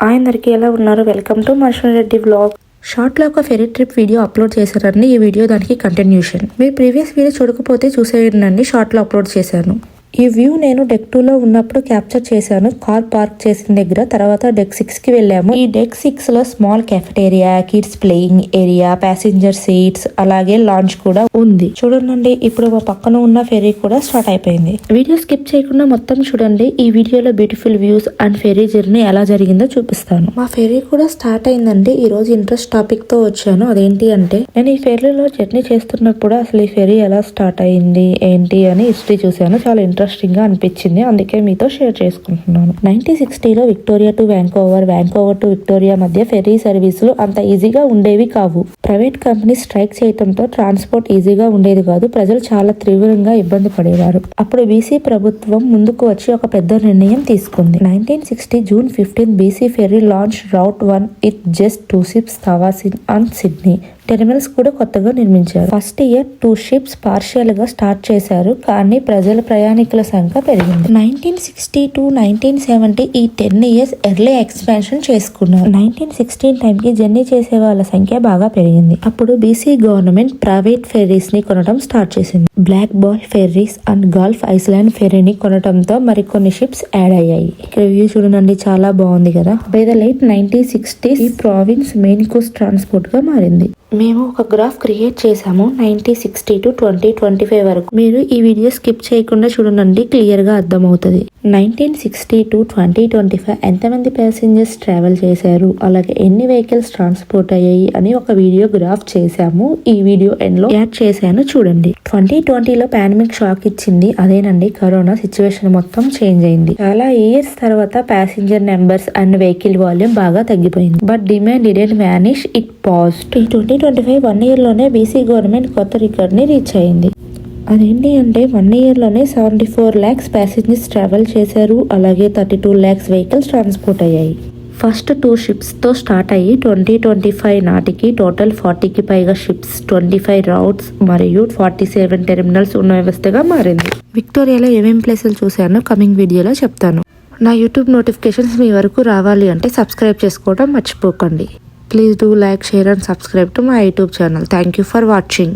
అందరికీ ఎలా ఉన్నారు? వెల్కమ్ టు మర్షన్ రెడ్డి వ్లాగ్. షార్ట్ లో ఒక ఫెరీ ట్రిప్ వీడియో అప్లోడ్ చేశారండి. ఈ వీడియో దానికి కంటిన్యూషన్. మీరు ప్రీవియస్ వీడియో చూడకపోతే చూసేయండి, షార్ట్ లో అప్లోడ్ చేశాను. ఈ వ్యూ నేను డెక్ 2 లో ఉన్నప్పుడు క్యాప్చర్ చేశాను, కార్ పార్క్ చేసిన దగ్గర. తర్వాత డెక్ 6 కి వెళ్ళాము. ఈ డెక్ 6 లో small cafeteria, kids playing area, passenger seats, అలాగే లాంచ్ కూడా ఉంది. చూడండి, ఇప్పుడు మా పక్కన ఉన్న ఫెరీ కూడా స్టార్ట్ అయిపోయింది. వీడియో స్కిప్ చేయకుండా మొత్తం చూడండి. ఈ వీడియోలో beautiful views and fairy journey ఎలా జరిగిందో చూపిస్తాను. మా ఫెరీ కూడా స్టార్ట్ అయిందండి. ఈ రోజు ఇంట్రెస్ట్ టాపిక్ తో వచ్చాను. అదేంటి అంటే, నేను ఈ ఫెరీలో జర్నీ చేస్తున్నప్పుడు అసలు ఈ ఫెరీ ఎలా స్టార్ట్ అయింది ఏంటి అని హిస్టరీ చూశాను. చాలా ఇంట్రెస్టింగ్ గా అనిపించింది, అందుకే మీతో షేర్ చేసుకుంటున్నాను. 1960లో Victoria to Vancouver, Vancouver to Victoria మధ్య ఫెరీ సర్వీసులు అంత ఈజీగా ఉండేవి కావు. ప్రైవేట్ కంపెనీ స్ట్రైక్ చేయడంతో ట్రాన్స్పోర్ట్ ఈజీగా ఉండేది కాదు. ప్రజలు చాలా తీవ్రంగా ఇబ్బంది పడేవారు. అప్పుడు బీసీ ప్రభుత్వం ముందుకు వచ్చి ఒక పెద్ద నిర్ణయం తీసుకుంది. 1960 June 15 BC ferry launch route 1 with just 2 ships, Tsawwassen and Sidney. Terminals కూడా కొత్తగా నిర్మించారు. ఫస్ట్ ఇయర్ 2 ships పార్షియల్ గా స్టార్ట్ చేశారు, కానీ ప్రజల ప్రయాణికుల సంఖ్య పెరిగింది. 1960 to 1970 ఈ 10 years ఎర్లీ ఎక్స్పాన్షన్ చేసుకున్నారు. 1916 టైంకి జర్నీ చేసే వాళ్ళ సంఖ్య బాగా పెరిగింది. అప్పుడు బీసీ గవర్నమెంట్ ప్రైవేట్ ఫెర్రీస్ ని కొనడం స్టార్ట్ చేసింది. Black ball ferries and Gulf Island ఫెర్రీని కొనడంతో మరికొన్ని షిప్స్ యాడ్ అయ్యాయి. ఇక్కడ వ్యూ చూడండి, చాలా బాగుంది కదా. బై ద లేట్ 1960s ఈ ప్రావిన్స్ మెయిన్ కోస్ట్ ట్రాన్స్పోర్ట్ గా మారింది. మేము ఒక గ్రాఫ్ క్రియేట్ చేసాము 1960 to 2025 వరకు. మీరు ఈ వీడియో స్కిప్ చేయకుండా చూడండి, క్లియర్ గా అర్థమవుతుంది. 1960 to 2025 ఎంతమంది ప్యాసింజర్స్ ట్రావెల్ చేశారు, అలాగే ఎన్ని వెహికల్స్ ట్రాన్స్పోర్ట్ అయ్యాయి అని ఒక వీడియో గ్రాఫ్ చేసాము. ఈ వీడియో ఎండ్ లో యాడ్ చేశాను, చూడండి. 2020లో పాండమిక్ షాక్ ఇచ్చింది. అదేనండి, కరోనా సిచ్యువేషన్ మొత్తం చేంజ్ అయింది. చాలా ఇయర్స్ తర్వాత passenger numbers and vehicle volume బాగా తగ్గిపోయింది. But demand didn't vanish, it paused. 2025 1 year లోనే బీసీ గవర్నమెంట్ కొత్త రికార్డ్ ని రీచ్ అయింది. అదేంటి అంటే 1 year లోనే 74 lakhs ప్యాసింజర్స్ ట్రావెల్ చేశారు, అలాగే 32 lakhs వెహికల్స్ ట్రాన్స్పోర్ట్ అయ్యాయి. ఫస్ట్ 2 ships తో స్టార్ట్ అయ్యి 2025 నాటికి టోటల్ 40కి పైగా షిప్స్, 25 రౌట్స్ మరియు 47 టెర్మినల్స్ ఉన్న వ్యవస్థగా మారింది. విక్టోరియాలో ఏమేం ప్లేసులు చూశానో కమింగ్ వీడియోలో చెప్తాను. నా యూట్యూబ్ నోటిఫికేషన్స్ మీ వరకు రావాలి అంటే సబ్స్క్రైబ్ చేసుకోవడం మర్చిపోకండి. Please do like, share and subscribe to my YouTube channel. Thank you for watching.